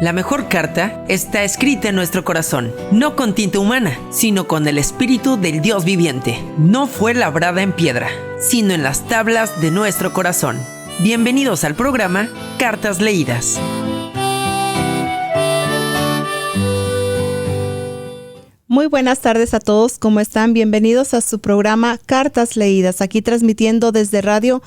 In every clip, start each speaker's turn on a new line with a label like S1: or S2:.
S1: La mejor carta está escrita en nuestro corazón, no con tinta humana, sino con el espíritu del Dios viviente. No fue labrada en piedra, sino en las tablas de nuestro corazón. Bienvenidos al programa Cartas Leídas.
S2: Muy buenas tardes a todos, ¿cómo están? Bienvenidos a su programa Cartas Leídas, aquí transmitiendo desde Radio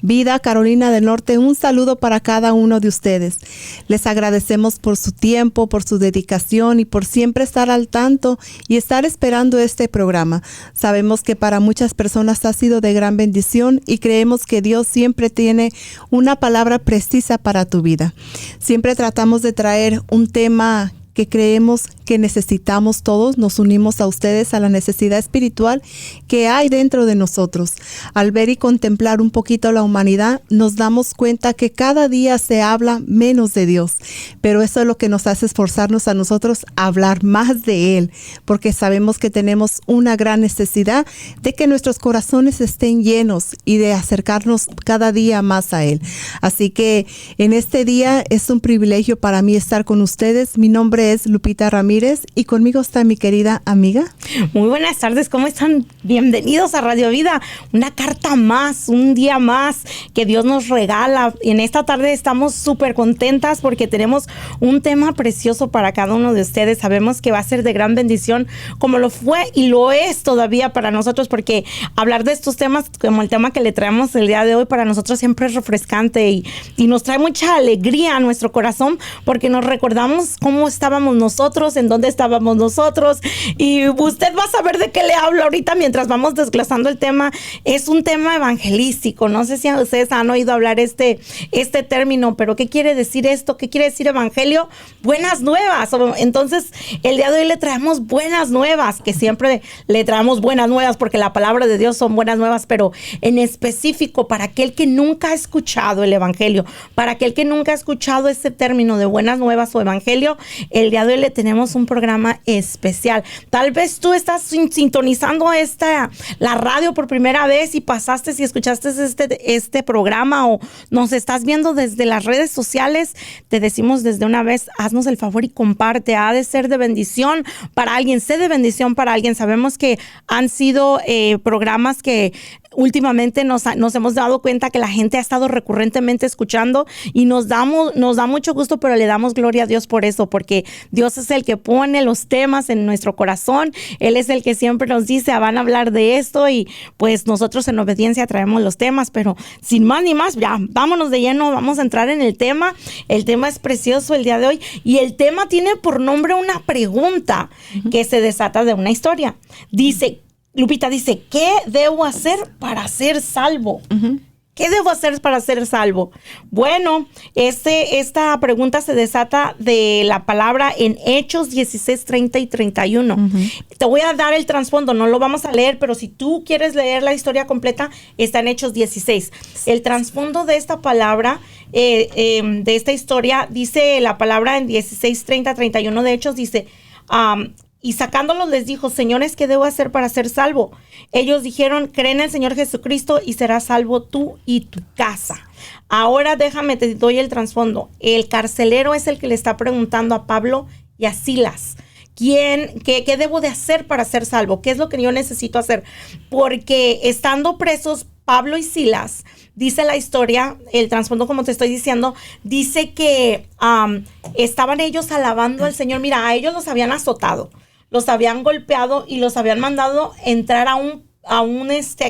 S2: Vida Carolina del Norte. Un saludo para cada uno de ustedes. Les agradecemos por su tiempo, por su dedicación y por siempre estar al tanto y estar esperando este programa. Sabemos que para muchas personas ha sido de gran bendición y creemos que Dios siempre tiene una palabra precisa para tu vida. Siempre tratamos de traer un tema que creemos que necesitamos todos. Nos unimos a ustedes a la necesidad espiritual que hay dentro de nosotros. Al ver y contemplar un poquito la humanidad, nos damos cuenta que cada día se habla menos de Dios, pero eso es lo que nos hace esforzarnos a nosotros a hablar más de Él, porque sabemos que tenemos una gran necesidad de que nuestros corazones estén llenos y de acercarnos cada día más a Él. Así que en este día es un privilegio para mí estar con ustedes. Mi nombre es Lupita Ramírez y conmigo está mi querida amiga.
S3: Muy buenas tardes, ¿cómo están? Bienvenidos a Radio Vida, una carta más, un día más que Dios nos regala. En esta tarde estamos súper contentas porque tenemos un tema precioso para cada uno de ustedes. Sabemos que va a ser de gran bendición, como lo fue y lo es todavía para nosotros, porque hablar de estos temas, como el tema que le traemos el día de hoy, para nosotros siempre es refrescante y nos trae mucha alegría a nuestro corazón, porque nos recordamos cómo estábamos nosotros, en dónde estábamos nosotros, y usted va a saber de qué le hablo ahorita mientras vamos desglosando el tema. Es un tema evangelístico. No sé si ustedes han oído hablar este término, pero ¿qué quiere decir esto? ¿Qué quiere decir evangelio? Buenas nuevas. Entonces, el día de hoy le traemos buenas nuevas, que siempre le traemos buenas nuevas porque la palabra de Dios son buenas nuevas, pero en específico para aquel que nunca ha escuchado el evangelio, para aquel que nunca ha escuchado ese término de buenas nuevas o evangelio, el día de hoy le tenemos un programa especial. Tal vez tú estás sintonizando la radio por primera vez y pasaste y escuchaste este programa, o nos estás viendo desde las redes sociales. Te decimos desde una vez, haznos el favor y comparte. Ha de ser de bendición para alguien, sé de bendición para alguien. Sabemos que han sido programas que últimamente nos hemos dado cuenta que la gente ha estado recurrentemente escuchando, y nos da mucho gusto, pero le damos gloria a Dios por eso, porque Dios es el que pone los temas en nuestro corazón. Él es el que siempre nos dice, van a hablar de esto, y pues nosotros en obediencia traemos los temas. Pero sin más ni más, ya vámonos de lleno, vamos a entrar en el tema. El tema es precioso el día de hoy, y el tema tiene por nombre una pregunta que se desata de una historia. Lupita dice, ¿qué debo hacer para ser salvo? Uh-huh. ¿Qué debo hacer para ser salvo? Bueno, esta pregunta se desata de la palabra en Hechos 16, 30 y 31. Uh-huh. Te voy a dar el trasfondo, no lo vamos a leer, pero si tú quieres leer la historia completa, está en Hechos 16. El trasfondo de esta palabra, de esta historia, dice la palabra en 16, 30, 31 de Hechos, dice... Y sacándolos les dijo, señores, ¿qué debo hacer para ser salvo? Ellos dijeron, cree en el Señor Jesucristo y serás salvo tú y tu casa. Ahora déjame, te doy el trasfondo. El carcelero es el que le está preguntando a Pablo y a Silas, ¿qué debo de hacer para ser salvo? ¿Qué es lo que yo necesito hacer? Porque estando presos Pablo y Silas, dice la historia, el trasfondo como te estoy diciendo, dice que estaban ellos alabando al Señor. Mira, a ellos los habían azotado, los habían golpeado y los habían mandado entrar a un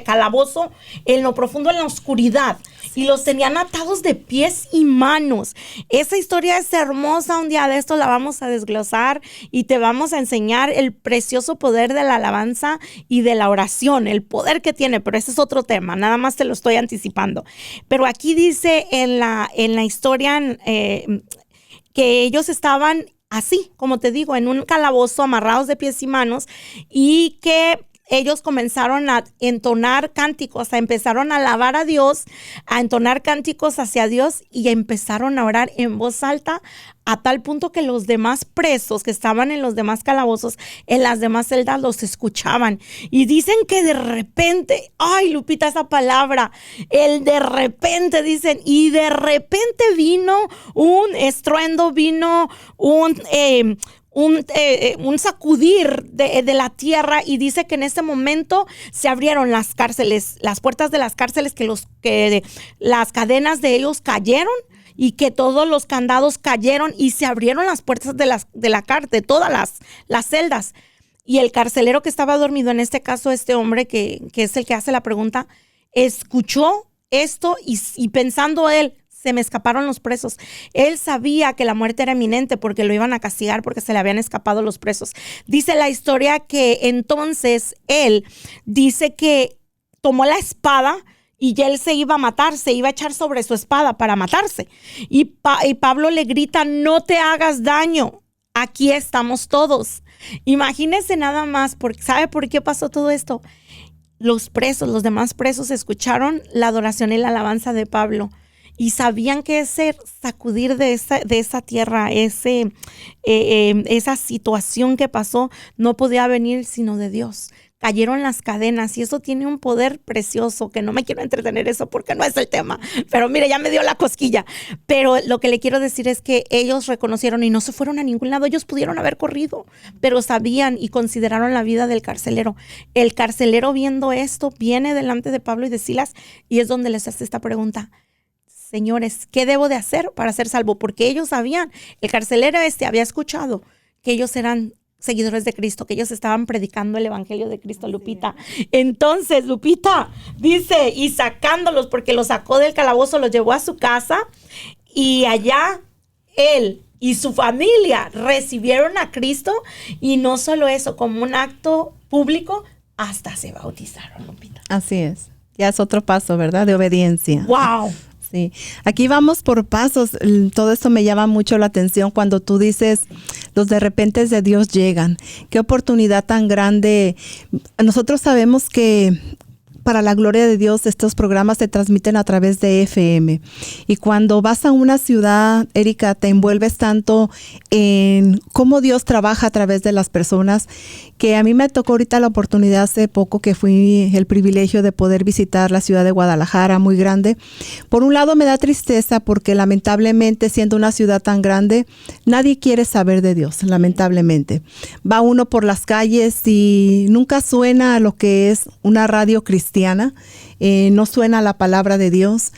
S3: calabozo en lo profundo, en la oscuridad, y los tenían atados de pies y manos. Esa historia es hermosa. Un día de esto la vamos a desglosar y te vamos a enseñar el precioso poder de la alabanza y de la oración, el poder que tiene, pero ese es otro tema, nada más te lo estoy anticipando. Pero aquí dice en la historia que ellos estaban así, como te digo, en un calabozo, amarrados de pies y manos, y que ellos comenzaron a entonar cánticos, empezaron a alabar a Dios, a entonar cánticos hacia Dios y empezaron a orar en voz alta a tal punto que los demás presos que estaban en los demás calabozos, en las demás celdas, los escuchaban. Y dicen que de repente, ay, Lupita, esa palabra, el de repente, dicen, y de repente vino un estruendo, vino un sacudir de la tierra, y dice que en ese momento se abrieron las cárceles, las puertas de las cárceles, que las cadenas de ellos cayeron y que todos los candados cayeron y se abrieron las puertas de la cárcel, de todas las celdas. Y el carcelero que estaba dormido, en este caso este hombre que es el que hace la pregunta, escuchó esto y pensando él, se me escaparon los presos. Él sabía que la muerte era inminente porque lo iban a castigar porque se le habían escapado los presos. Dice la historia que entonces él dice que tomó la espada y él se iba a matar, se iba a echar sobre su espada para matarse. Y Pablo le grita, no te hagas daño, aquí estamos todos. Imagínense nada más, ¿sabe por qué pasó todo esto? Los demás presos escucharon la adoración y la alabanza de Pablo. Y sabían que ese sacudir de esa tierra, esa situación que pasó, no podía venir sino de Dios. Cayeron las cadenas y eso tiene un poder precioso, que no me quiero entretener eso porque no es el tema. Pero mire, ya me dio la cosquilla. Pero lo que le quiero decir es que ellos reconocieron y no se fueron a ningún lado. Ellos pudieron haber corrido, pero sabían y consideraron la vida del carcelero. El carcelero, viendo esto, viene delante de Pablo y de Silas y es donde les hace esta pregunta. Señores, ¿qué debo de hacer para ser salvo? Porque ellos sabían, el carcelero había escuchado que ellos eran seguidores de Cristo, que ellos estaban predicando el evangelio de Cristo, Lupita. Entonces, Lupita dice, y sacándolos, porque los sacó del calabozo, los llevó a su casa y allá él y su familia recibieron a Cristo, y no solo eso, como un acto público, hasta se bautizaron, Lupita.
S2: Así es. Ya es otro paso, ¿verdad? De obediencia.
S3: ¡Wow!
S2: Sí, aquí vamos por pasos. Todo esto me llama mucho la atención cuando tú dices, los de repente de Dios llegan. Qué oportunidad tan grande. Nosotros sabemos que para la gloria de Dios estos programas se transmiten a través de FM. Y cuando vas a una ciudad, Erika, te envuelves tanto en cómo Dios trabaja a través de las personas, que a mí me tocó ahorita la oportunidad hace poco que fui el privilegio de poder visitar la ciudad de Guadalajara, muy grande. Por un lado me da tristeza porque lamentablemente, siendo una ciudad tan grande, nadie quiere saber de Dios, lamentablemente. Va uno por las calles y nunca suena lo que es una radio cristiana, no suena la palabra de Dios.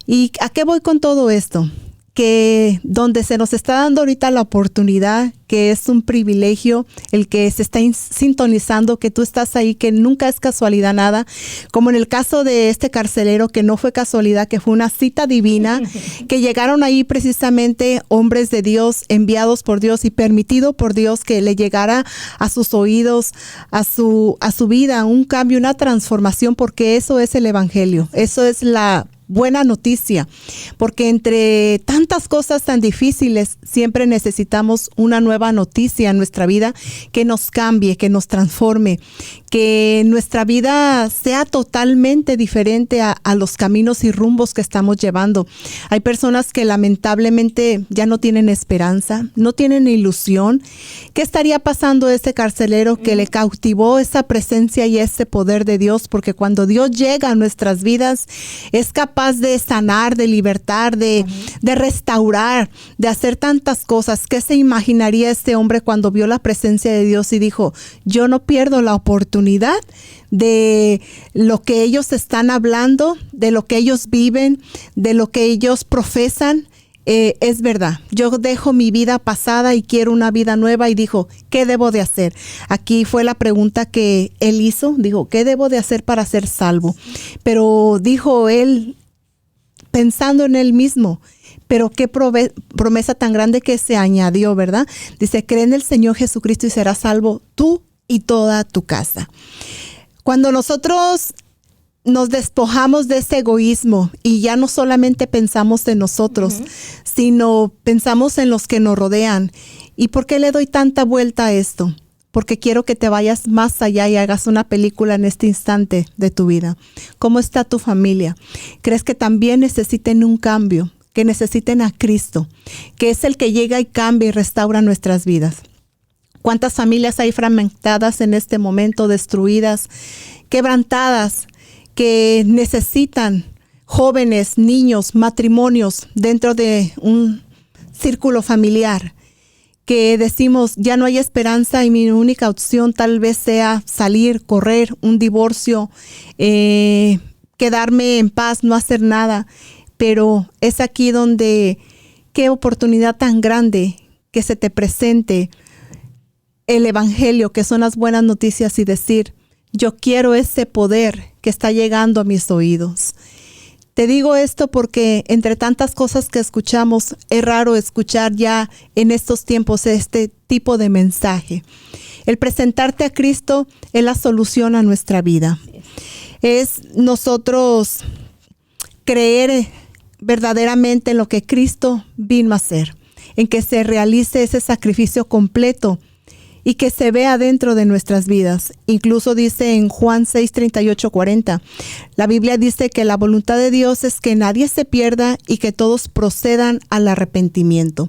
S2: ¿Y a qué voy con todo esto? Que donde se nos está dando ahorita la oportunidad, que es un privilegio, el que se está sintonizando, que tú estás ahí, que nunca es casualidad nada, como en el caso de este carcelero, que no fue casualidad, que fue una cita divina, que llegaron ahí precisamente hombres de Dios, enviados por Dios y permitido por Dios que le llegara a sus oídos, a su vida, un cambio, una transformación, porque eso es el evangelio, eso es la buena noticia, porque entre tantas cosas tan difíciles siempre necesitamos una nueva noticia en nuestra vida que nos cambie, que nos transforme, que nuestra vida sea totalmente diferente a los caminos y rumbos que estamos llevando. Hay personas que lamentablemente ya no tienen esperanza, no tienen ilusión. ¿Qué estaría pasando a ese carcelero que le cautivó esa presencia y ese poder de Dios? Porque cuando Dios llega a nuestras vidas es capaz de sanar, de libertar, de restaurar, de hacer tantas cosas. ¿Qué se imaginaría este hombre cuando vio la presencia de Dios y dijo, yo no pierdo la oportunidad de lo que ellos están hablando, de lo que ellos viven, de lo que ellos profesan? Es verdad, yo dejo mi vida pasada y quiero una vida nueva, y dijo, ¿qué debo de hacer? Aquí fue la pregunta que él hizo, dijo, ¿qué debo de hacer para ser salvo? Pero dijo él, pensando en él mismo, pero qué promesa tan grande que se añadió, ¿verdad? Dice, cree en el Señor Jesucristo y serás salvo tú y toda tu casa. Cuando nosotros nos despojamos de ese egoísmo y ya no solamente pensamos en nosotros, sino pensamos en los que nos rodean. ¿Y por qué le doy tanta vuelta a esto? porque quiero que te vayas más allá y hagas una película en este instante de tu vida. ¿Cómo está tu familia? ¿Crees que también necesiten un cambio? Que necesiten a Cristo, que es el que llega y cambia y restaura nuestras vidas. ¿Cuántas familias hay fragmentadas en este momento, destruidas, quebrantadas, que necesitan jóvenes, niños, matrimonios dentro de un círculo familiar? Que decimos, ya no hay esperanza y mi única opción tal vez sea salir, correr, un divorcio, quedarme en paz, no hacer nada. Pero es aquí donde, qué oportunidad tan grande que se te presente el evangelio, que son las buenas noticias, y decir, yo quiero ese poder que está llegando a mis oídos. Te digo esto porque entre tantas cosas que escuchamos, es raro escuchar ya en estos tiempos este tipo de mensaje. El presentarte a Cristo es la solución a nuestra vida. Es nosotros creer verdaderamente en lo que Cristo vino a hacer, en que se realice ese sacrificio completo y que se vea dentro de nuestras vidas. Incluso dice en Juan 6, 38, 40, la Biblia dice que la voluntad de Dios es que nadie se pierda y que todos procedan al arrepentimiento.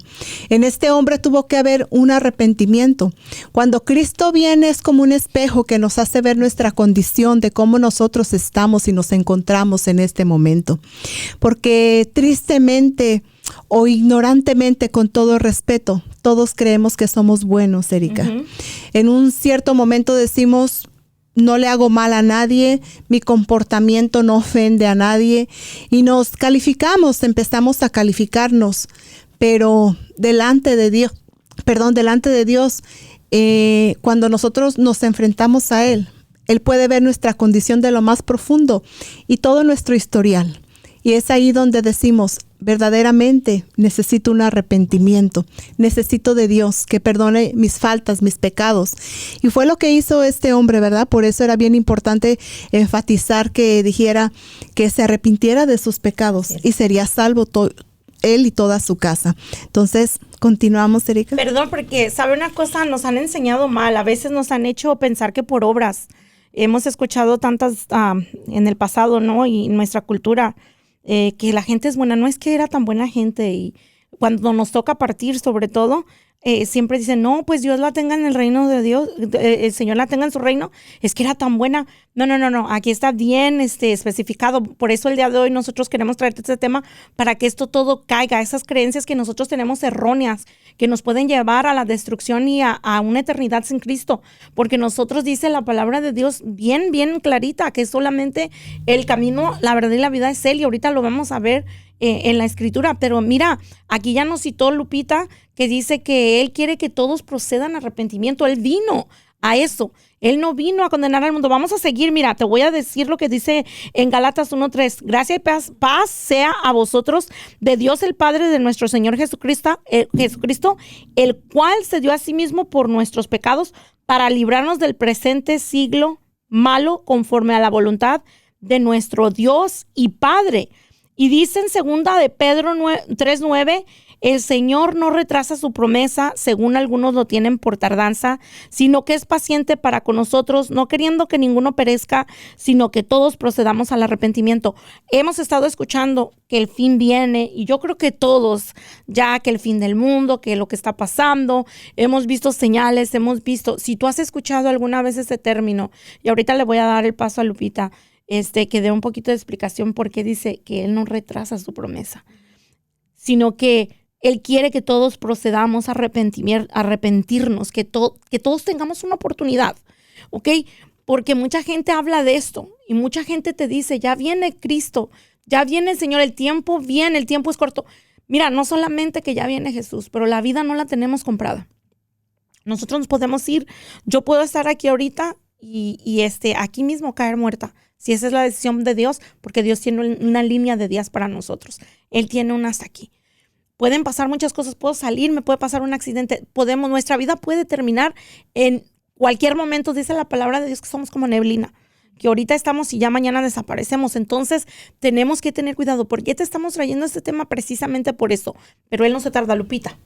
S2: En este hombre tuvo que haber un arrepentimiento. Cuando Cristo viene es como un espejo que nos hace ver nuestra condición de cómo nosotros estamos y nos encontramos en este momento. Porque tristemente o ignorantemente, con todo respeto, todos creemos que somos buenos, Erika. Uh-huh. En un cierto momento decimos, no le hago mal a nadie, mi comportamiento no ofende a nadie, y nos calificamos, empezamos a calificarnos, pero delante de Dios, cuando nosotros nos enfrentamos a Él puede ver nuestra condición de lo más profundo y todo nuestro historial. Y es ahí donde decimos, verdaderamente necesito un arrepentimiento, necesito de Dios que perdone mis faltas, mis pecados. Y fue lo que hizo este hombre, ¿verdad? Por eso era bien importante enfatizar que dijera que se arrepintiera de sus pecados, sí, y sería salvo él y toda su casa. Entonces, continuamos, Erika.
S3: Perdón, porque sabe una cosa, nos han enseñado mal, a veces nos han hecho pensar que por obras. Hemos escuchado tantas en el pasado, ¿no? Y en nuestra cultura, que la gente es buena. No es que era tan buena gente, y cuando nos toca partir, sobre todo, siempre dicen, no, pues Dios la tenga en el reino de Dios, el Señor la tenga en su reino, es que era tan buena. No, aquí está bien especificado. Por eso el día de hoy nosotros queremos traerte este tema, para que esto todo caiga, esas creencias que nosotros tenemos erróneas, que nos pueden llevar a la destrucción y a una eternidad sin Cristo, porque nosotros, dice la palabra de Dios bien clarita, que solamente el camino, la verdad y la vida es Él, y ahorita lo vamos a ver en la escritura. Pero mira, aquí ya nos citó Lupita, que dice que Él quiere que todos procedan a arrepentimiento. Él vino a eso. Él no vino a condenar al mundo. Vamos a seguir. Mira, te voy a decir lo que dice en Gálatas 1:3. Gracia y paz sea a vosotros de Dios el Padre, de nuestro Señor Jesucristo, el cual se dio a sí mismo por nuestros pecados para librarnos del presente siglo malo, conforme a la voluntad de nuestro Dios y Padre. Y dice en 2 de Pedro 3:9, el Señor no retrasa su promesa, según algunos lo tienen por tardanza, sino que es paciente para con nosotros, no queriendo que ninguno perezca, sino que todos procedamos al arrepentimiento. Hemos estado escuchando que el fin viene, y yo creo que todos, ya que el fin del mundo, que lo que está pasando, hemos visto señales, si tú has escuchado alguna vez ese término, y ahorita le voy a dar el paso a Lupita, que dé un poquito de explicación por qué dice que Él no retrasa su promesa, sino que Él quiere que todos procedamos a arrepentirnos, que todos tengamos una oportunidad, ¿ok? Porque mucha gente habla de esto y mucha gente te dice, ya viene Cristo, ya viene el Señor, el tiempo viene, el tiempo es corto. Mira, no solamente que ya viene Jesús, pero la vida no la tenemos comprada. Nosotros nos podemos ir, yo puedo estar aquí ahorita y aquí mismo caer muerta. Si esa es la decisión de Dios, porque Dios tiene una línea de días para nosotros. Él tiene una hasta aquí. Pueden pasar muchas cosas. Puedo salir, me puede pasar un accidente. Nuestra vida puede terminar en cualquier momento. Dice la palabra de Dios que somos como neblina, que ahorita estamos y ya mañana desaparecemos. Entonces tenemos que tener cuidado. ¿Por qué te estamos trayendo este tema? Precisamente por eso. Pero Él no se tarda, Lupita.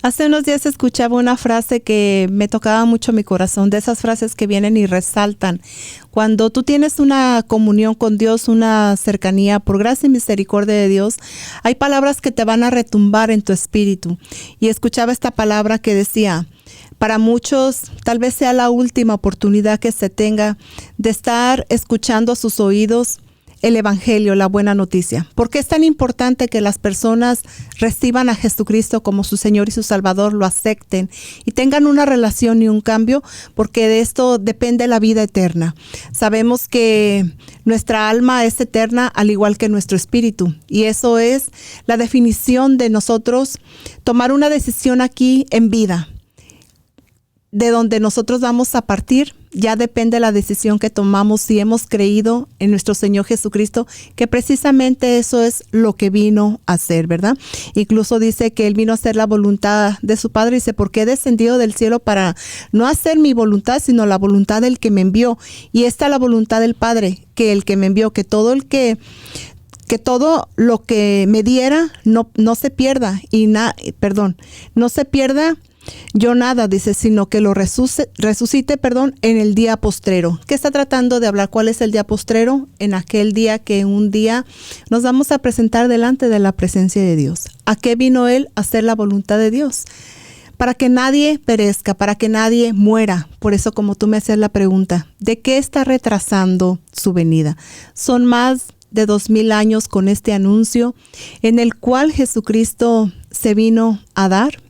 S2: Hace unos días escuchaba una frase que me tocaba mucho mi corazón, de esas frases que vienen y resaltan. Cuando tú tienes una comunión con Dios, una cercanía por gracia y misericordia de Dios, hay palabras que te van a retumbar en tu espíritu. Y escuchaba esta palabra que decía: para muchos tal vez sea la última oportunidad que se tenga de estar escuchando a sus oídos el Evangelio, la buena noticia. ¿Por qué es tan importante que las personas reciban a Jesucristo como su Señor y su Salvador, lo acepten y tengan una relación y un cambio? Porque de esto depende la vida eterna. Sabemos que nuestra alma es eterna al igual que nuestro espíritu, y eso es la definición de nosotros tomar una decisión aquí en vida. De donde nosotros vamos a partir, ya depende la decisión que tomamos, si hemos creído en nuestro Señor Jesucristo, que precisamente eso es lo que vino a hacer, ¿verdad? Incluso dice que Él vino a hacer la voluntad de su Padre. Dice: porque he descendido del cielo para no hacer mi voluntad, sino la voluntad del que me envió. Y esta es la voluntad del Padre, que el que me envió, que todo lo que me diera no se pierda, no se pierda yo nada, dice, sino que lo resucite, en el día postrero. ¿Qué está tratando de hablar? ¿Cuál es el día postrero? En aquel día que un día nos vamos a presentar delante de la presencia de Dios. ¿A qué vino Él? A hacer la voluntad de Dios. Para que nadie perezca, para que nadie muera. Por eso, como tú me hacías la pregunta, ¿de qué está retrasando su venida? Son más de 2000 años con este anuncio en el cual Jesucristo se vino a dar.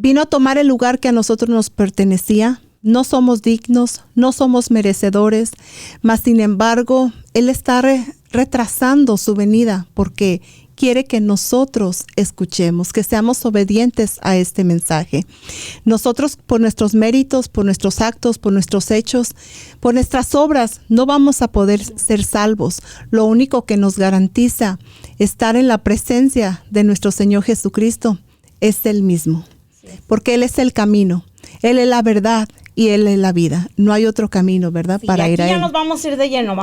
S2: Vino a tomar el lugar que a nosotros nos pertenecía. No somos dignos, no somos merecedores, mas sin embargo, Él está retrasando su venida porque quiere que nosotros escuchemos, que seamos obedientes a este mensaje. Nosotros, por nuestros méritos, por nuestros actos, por nuestros hechos, por nuestras obras, no vamos a poder ser salvos. Lo único que nos garantiza estar en la presencia de nuestro Señor Jesucristo es Él mismo. Porque Él es el camino, Él es la verdad y Él es la vida. No hay otro camino, ¿verdad?
S3: Sí,
S2: para ir a Él.
S3: Ya nos vamos a ir de lleno.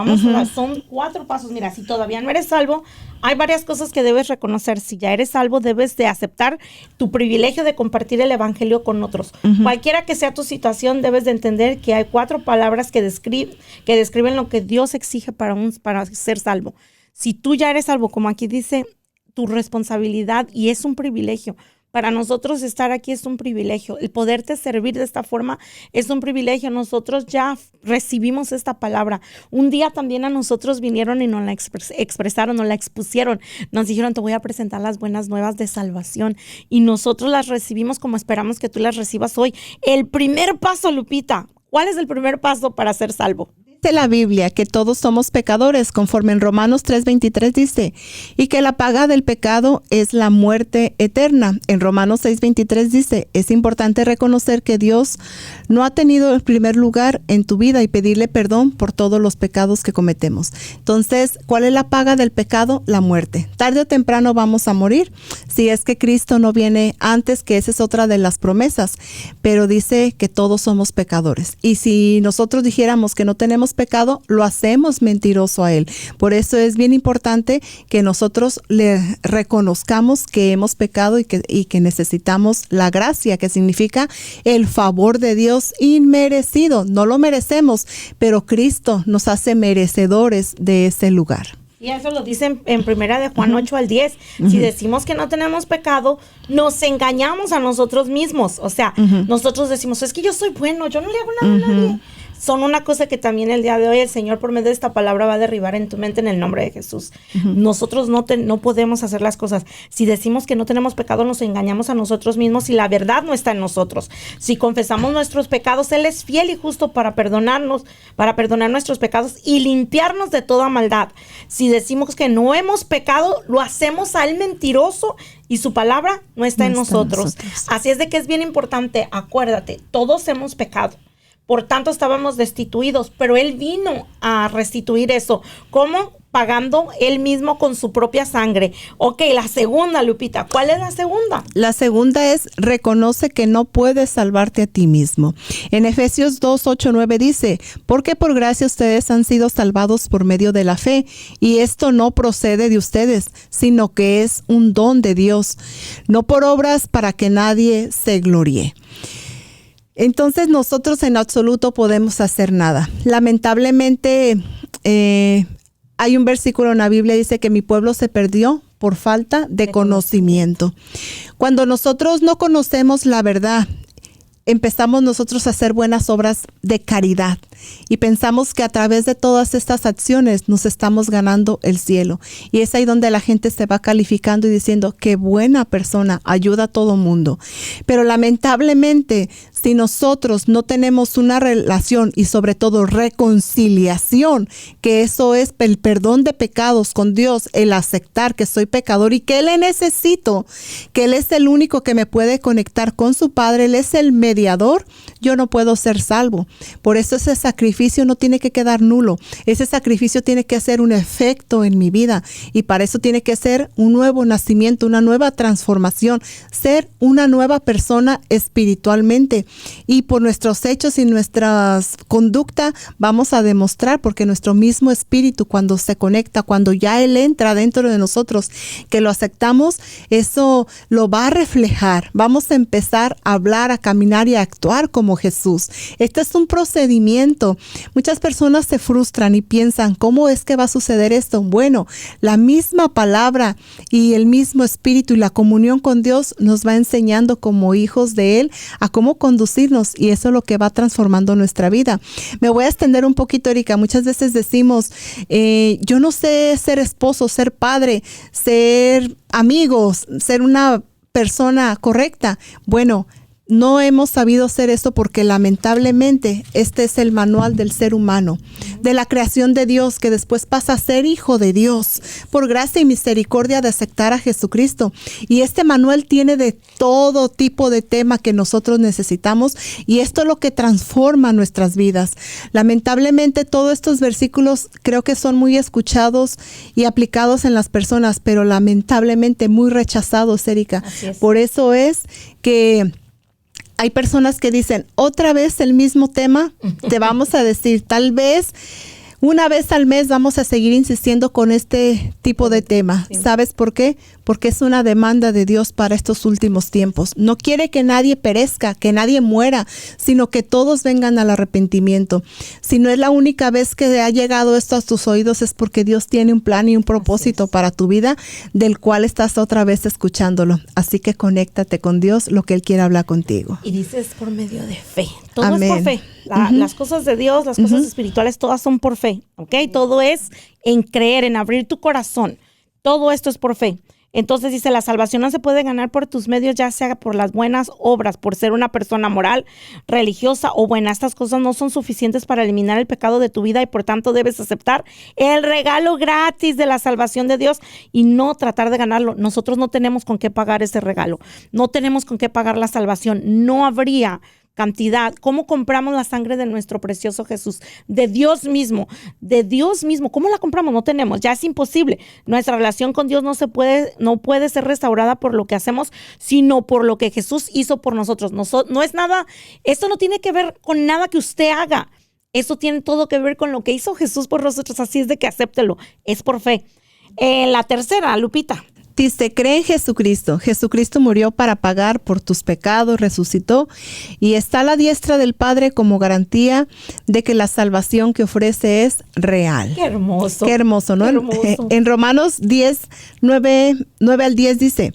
S3: Son 4 pasos. Mira, si todavía no eres salvo, hay varias cosas que debes reconocer. Si ya eres salvo, debes de aceptar tu privilegio de compartir el evangelio con otros. Cualquiera que sea tu situación, debes de entender que hay 4 palabras que describen lo que Dios exige para ser salvo. Si tú ya eres salvo, como aquí dice, tu responsabilidad, y es un privilegio. Para nosotros estar aquí es un privilegio. El poderte servir de esta forma es un privilegio. Nosotros ya recibimos esta palabra. Un día también a nosotros vinieron y nos la expresaron, nos la expusieron. Nos dijeron: te voy a presentar las buenas nuevas de salvación. Y nosotros las recibimos como esperamos que tú las recibas hoy. El primer paso, Lupita. ¿Cuál es el primer paso para ser salvo?
S2: Dice la Biblia que todos somos pecadores, conforme en Romanos 3:23 dice, y que la paga del pecado es la muerte eterna. En Romanos 6:23 dice: es importante reconocer que Dios no ha tenido el primer lugar en tu vida y pedirle perdón por todos los pecados que cometemos. Entonces, ¿cuál es la paga del pecado? La muerte. Tarde o temprano vamos a morir, si es que Cristo no viene antes, que esa es otra de las promesas, pero dice que todos somos pecadores. Y si nosotros dijéramos que no tenemos pecado, lo hacemos mentiroso a Él. Por eso es bien importante que nosotros le reconozcamos que hemos pecado y que necesitamos la gracia, que significa el favor de Dios inmerecido. No lo merecemos, pero Cristo nos hace merecedores de ese lugar.
S3: Y eso lo dice en primera de Juan 8-10. Si decimos que no tenemos pecado, nos engañamos a nosotros mismos. O sea, nosotros decimos: es que yo soy bueno, yo no le hago nada a nadie. Son una cosa que también el día de hoy el Señor, por medio de esta palabra, va a derribar en tu mente en el nombre de Jesús. Nosotros no podemos hacer las cosas. Si decimos que no tenemos pecado, nos engañamos a nosotros mismos y la verdad no está en nosotros. Si confesamos nuestros pecados, Él es fiel y justo para perdonar nuestros pecados y limpiarnos de toda maldad. Si decimos que no hemos pecado, lo hacemos a Él mentiroso y su palabra no está en nosotros. Así es de que es bien importante, acuérdate, todos hemos pecado. por tanto estábamos destituidos, pero Él vino a restituir eso. ¿Cómo? Pagando Él mismo con su propia sangre. Ok, la segunda, Lupita, ¿cuál es la segunda?
S2: La segunda es, reconoce que no puedes salvarte a ti mismo. En Efesios 2, 8, 9 dice, porque por gracia ustedes han sido salvados por medio de la fe, y esto no procede de ustedes, sino que es un don de Dios, no por obras para que nadie se gloríe. Entonces nosotros en absoluto podemos hacer nada. Lamentablemente, hay un versículo en la Biblia que dice que mi pueblo se perdió por falta de conocimiento. Cuando nosotros no conocemos la verdad, empezamos nosotros a hacer buenas obras de caridad y pensamos que a través de todas estas acciones nos estamos ganando el cielo. Y es ahí donde la gente se va calificando y diciendo, qué buena persona, ayuda a todo mundo. Pero lamentablemente, si nosotros no tenemos una relación y sobre todo reconciliación, que eso es el perdón de pecados con Dios, el aceptar que soy pecador y que le necesito, que Él es el único que me puede conectar con su Padre, Él es el mediador, yo no puedo ser salvo. Por eso ese sacrificio no tiene que quedar nulo. Ese sacrificio tiene que hacer un efecto en mi vida y para eso tiene que ser un nuevo nacimiento, una nueva transformación, ser una nueva persona espiritualmente. Y por nuestros hechos y nuestra conducta vamos a demostrar, porque nuestro mismo espíritu cuando se conecta, cuando ya Él entra dentro de nosotros, que lo aceptamos, eso lo va a reflejar. Vamos a empezar a hablar, a caminar y a actuar como Jesús. Este es un procedimiento. Muchas personas se frustran y piensan, ¿cómo es que va a suceder esto? Bueno, la misma palabra y el mismo espíritu y la comunión con Dios nos va enseñando como hijos de Él a cómo conducirnos, y eso es lo que va transformando nuestra vida. Me voy a extender un poquito, Erika. Muchas veces decimos, yo no sé ser esposo, ser padre, ser amigos, ser una persona correcta. Bueno, no hemos sabido hacer esto porque lamentablemente este es el manual del ser humano, de la creación de Dios, que después pasa a ser hijo de Dios por gracia y misericordia de aceptar a Jesucristo. Y este manual tiene de todo tipo de tema que nosotros necesitamos, y esto es lo que transforma nuestras vidas. Lamentablemente todos estos versículos creo que son muy escuchados y aplicados en las personas, pero lamentablemente muy rechazados, Erika. Por eso es que hay personas que dicen, otra vez el mismo tema. Te vamos a decir, tal vez una vez al mes vamos a seguir insistiendo con este tipo de tema. Sí. ¿Sabes por qué? Porque es una demanda de Dios para estos últimos tiempos. No quiere que nadie perezca, que nadie muera, sino que todos vengan al arrepentimiento. Si no es la única vez que ha llegado esto a tus oídos, es porque Dios tiene un plan y un propósito para tu vida, del cual estás otra vez escuchándolo. Así que conéctate con Dios, lo que Él quiere hablar contigo.
S3: Y dices por medio de fe. Todo Amén. Es por fe. Las cosas de Dios, las cosas espirituales, todas son por fe, ¿ok? Todo es en creer, en abrir tu corazón. Todo esto es por fe. Entonces dice, la salvación no se puede ganar por tus medios, ya sea por las buenas obras, por ser una persona moral, religiosa o buena. Estas cosas no son suficientes para eliminar el pecado de tu vida y por tanto debes aceptar el regalo gratis de la salvación de Dios y no tratar de ganarlo. Nosotros no tenemos con qué pagar ese regalo. No tenemos con qué pagar la salvación. No habría cantidad. ¿Cómo compramos la sangre de nuestro precioso Jesús? De Dios mismo. De Dios mismo. ¿Cómo la compramos? No tenemos. Ya es imposible. Nuestra relación con Dios no puede ser restaurada por lo que hacemos, sino por lo que Jesús hizo por nosotros. No es nada, esto no tiene que ver con nada que usted haga. Eso tiene todo que ver con lo que hizo Jesús por nosotros. Así es de que acéptelo. Es por fe. La tercera, Lupita.
S2: Dice, cree en Jesucristo. Jesucristo murió para pagar por tus pecados, resucitó y está a la diestra del Padre como garantía de que la salvación que ofrece es real.
S3: Qué hermoso.
S2: Qué hermoso, ¿no?
S3: Qué hermoso.
S2: En Romanos 10, 9 al 10 dice,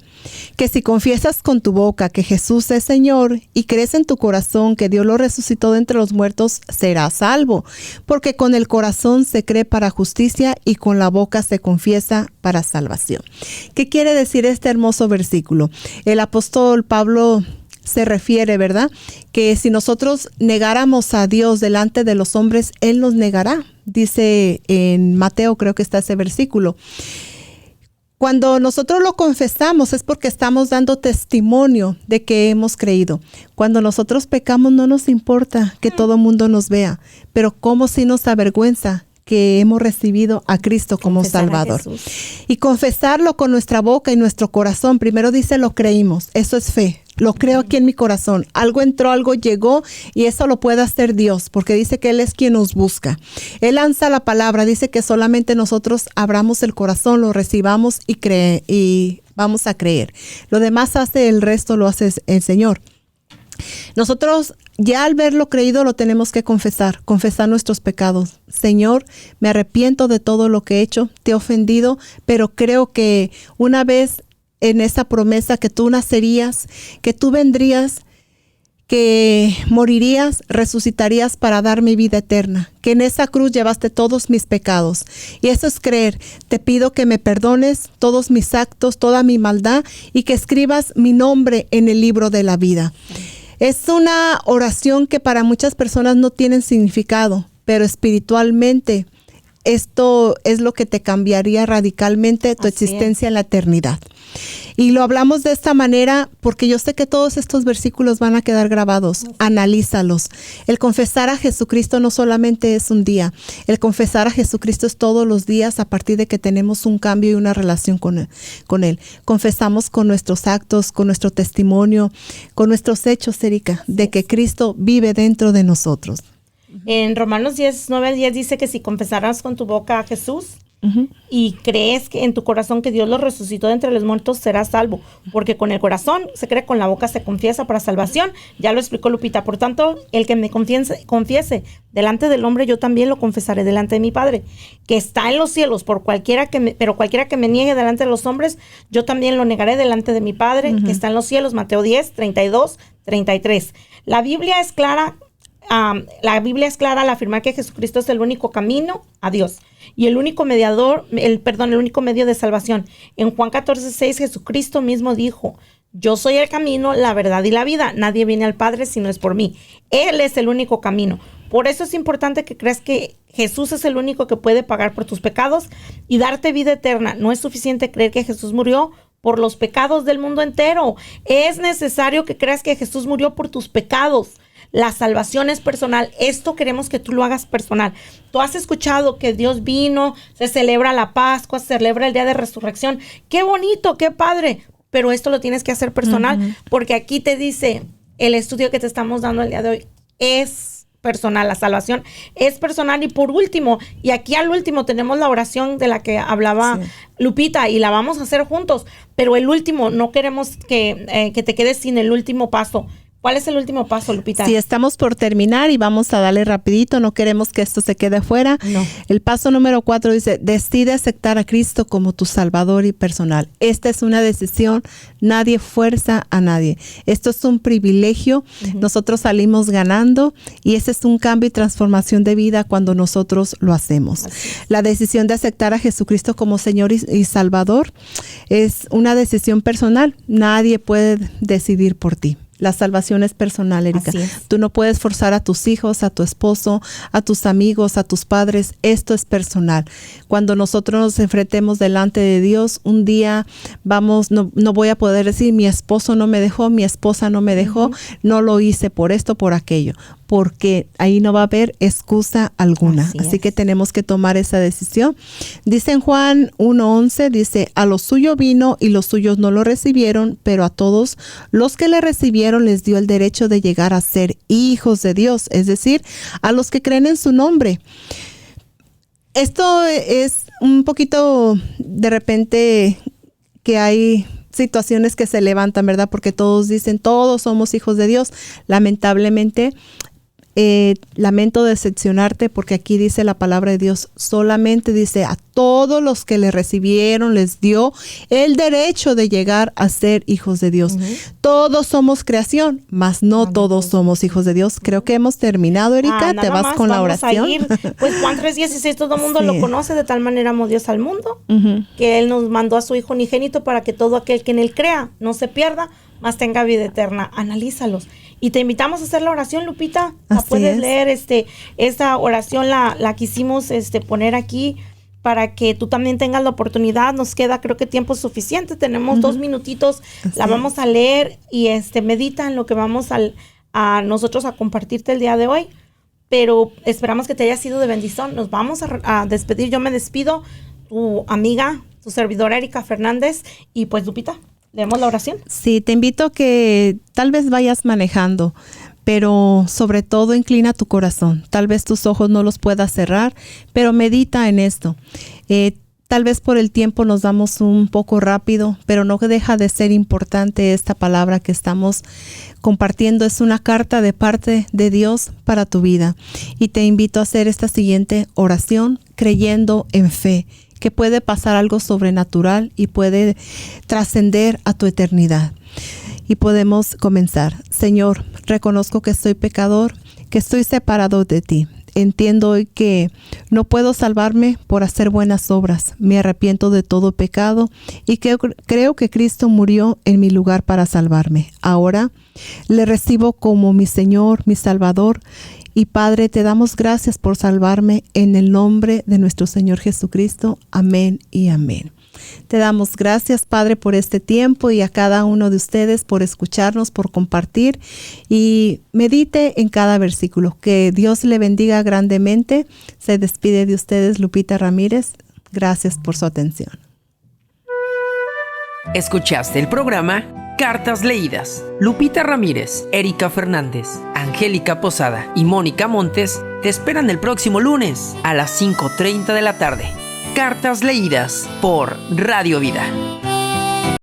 S2: que si confiesas con tu boca que Jesús es Señor y crees en tu corazón que Dios lo resucitó de entre los muertos, serás salvo. Porque con el corazón se cree para justicia y con la boca se confiesa para salvación. ¿Qué quiere decir este hermoso versículo? El apóstol Pablo se refiere, ¿verdad? Que si nosotros negáramos a Dios delante de los hombres, Él nos negará. Dice en Mateo, creo que está ese versículo. Cuando nosotros lo confesamos es porque estamos dando testimonio de que hemos creído. Cuando nosotros pecamos no nos importa que todo el mundo nos vea, pero como si nos avergüenza que hemos recibido a Cristo como Salvador. Y confesarlo con nuestra boca y nuestro corazón. Primero dice, lo creímos. Eso es fe. Lo creo aquí en mi corazón. Algo entró, algo llegó y eso lo puede hacer Dios porque dice que Él es quien nos busca. Él lanza la palabra, dice que solamente nosotros abramos el corazón, lo recibamos y vamos a creer. Lo demás hace el resto, lo hace el Señor. Nosotros ya al verlo creído lo tenemos que confesar nuestros pecados. Señor, me arrepiento de todo lo que he hecho, te he ofendido, pero creo que una vez en esa promesa que tú nacerías, que tú vendrías, que morirías, resucitarías para darme vida eterna, que en esa cruz llevaste todos mis pecados. Y eso es creer. Te pido que me perdones todos mis actos, toda mi maldad y que escribas mi nombre en el libro de la vida. Es una oración que para muchas personas no tiene significado, pero espiritualmente esto es lo que te cambiaría radicalmente tu existencia en la eternidad. Y lo hablamos de esta manera porque yo sé que todos estos versículos van a quedar grabados. Analízalos. El confesar a Jesucristo no solamente es un día. El confesar a Jesucristo es todos los días a partir de que tenemos un cambio y una relación con Él. Confesamos con nuestros actos, con nuestro testimonio, con nuestros hechos, Erika, de que Cristo vive dentro de nosotros.
S3: En Romanos 9:10 dice que si confesarás con tu boca a Jesús y crees que en tu corazón que Dios lo resucitó de entre los muertos, serás salvo. Porque con el corazón se cree, con la boca se confiesa para salvación. Ya lo explicó Lupita. Por tanto, el que me confiese delante del hombre, yo también lo confesaré delante de mi Padre, que está en los cielos. Pero cualquiera que me niegue delante de los hombres, yo también lo negaré delante de mi Padre, que está en los cielos. Mateo 10, 32, 33. La Biblia es clara al afirmar que Jesucristo es el único camino a Dios y el único mediador, el único medio de salvación. En Juan 14:6, Jesucristo mismo dijo: yo soy el camino, la verdad y la vida. Nadie viene al Padre si no es por mí. Él es el único camino. Por eso es importante que creas que Jesús es el único que puede pagar por tus pecados y darte vida eterna. No es suficiente creer que Jesús murió por los pecados del mundo entero. Es necesario que creas que Jesús murió por tus pecados. La salvación es personal. Esto queremos que tú lo hagas personal. Tú has escuchado que Dios vino, se celebra la Pascua, se celebra el día de resurrección. ¡Qué bonito, qué padre! Pero esto lo tienes que hacer personal, porque aquí te dice, el estudio que te estamos dando el día de hoy es personal. La salvación es personal. Y por último, y aquí al último tenemos la oración de la que hablaba Lupita, y la vamos a hacer juntos. Pero el último, no queremos que te quedes sin el último paso. ¿Cuál es el último paso, Lupita?
S2: Sí, estamos por terminar y vamos a darle rapidito. No queremos que esto se quede fuera. No. El paso número 4 dice, decide aceptar a Cristo como tu Salvador y personal. Esta es una decisión. Nadie fuerza a nadie. Esto es un privilegio. Nosotros salimos ganando y ese es un cambio y transformación de vida cuando nosotros lo hacemos. La decisión de aceptar a Jesucristo como Señor y Salvador es una decisión personal. Nadie puede decidir por ti. La salvación es personal, Erika. Tú no puedes forzar a tus hijos, a tu esposo, a tus amigos, a tus padres. Esto es personal. Cuando nosotros nos enfrentemos delante de Dios, un día no voy a poder decir, mi esposo no me dejó, mi esposa no me dejó, no lo hice por esto, por aquello, porque ahí no va a haber excusa alguna. Así que tenemos que tomar esa decisión. Dice en Juan 1:11, dice, a lo suyo vino y los suyos no lo recibieron, pero a todos los que le recibieron les dio el derecho de llegar a ser hijos de Dios, es decir, a los que creen en su nombre. Esto es un poquito de repente que hay situaciones que se levantan, ¿verdad? Porque todos dicen, todos somos hijos de Dios. Lamentablemente, lamento decepcionarte porque aquí dice la palabra de Dios, solamente dice a todos los que le recibieron les dio el derecho de llegar a ser hijos de Dios. Todos somos creación, mas no todos somos hijos de Dios. Creo que hemos terminado, Erika. Te vas con la oración.
S3: Pues Juan 3:16, todo el mundo lo conoce. De tal manera amó Dios al mundo que Él nos mandó a su Hijo unigénito para que todo aquel que en Él crea no se pierda, mas tenga vida eterna. Analízalos. Y te invitamos a hacer la oración, Lupita. La puedes leer. Esta oración la quisimos poner aquí para que tú también tengas la oportunidad. Nos queda, creo que tiempo suficiente. Tenemos 2 minutitos. La vamos a leer y medita en lo que vamos a nosotros a compartirte el día de hoy. Pero esperamos que te haya sido de bendición. Nos vamos a despedir. Yo me despido, tu amiga, tu servidora Erika Fernández. Y pues, Lupita, ¿leemos la oración?
S2: Sí, te invito a que tal vez vayas manejando, pero sobre todo inclina tu corazón. Tal vez tus ojos no los puedas cerrar, pero medita en esto. Tal vez por el tiempo nos vamos un poco rápido, pero no deja de ser importante esta palabra que estamos compartiendo. Es una carta de parte de Dios para tu vida. Y te invito a hacer esta siguiente oración creyendo en fe, que puede pasar algo sobrenatural y puede trascender a tu eternidad. Y podemos comenzar. Señor, reconozco que soy pecador, que estoy separado de ti. Entiendo hoy que no puedo salvarme por hacer buenas obras. Me arrepiento de todo pecado y que creo que Cristo murió en mi lugar para salvarme. Ahora le recibo como mi Señor, mi Salvador. Y Padre, te damos gracias por salvarme en el nombre de nuestro Señor Jesucristo. Amén y amén. Te damos gracias, Padre, por este tiempo y a cada uno de ustedes por escucharnos, por compartir y medite en cada versículo. Que Dios le bendiga grandemente. Se despide de ustedes Lupita Ramírez. Gracias por su atención.
S1: Escuchaste el programa Cartas Leídas. Lupita Ramírez, Erika Fernández, Angélica Posada y Mónica Montes te esperan el próximo lunes a las 5:30 de la tarde. Cartas Leídas por Radio Vida.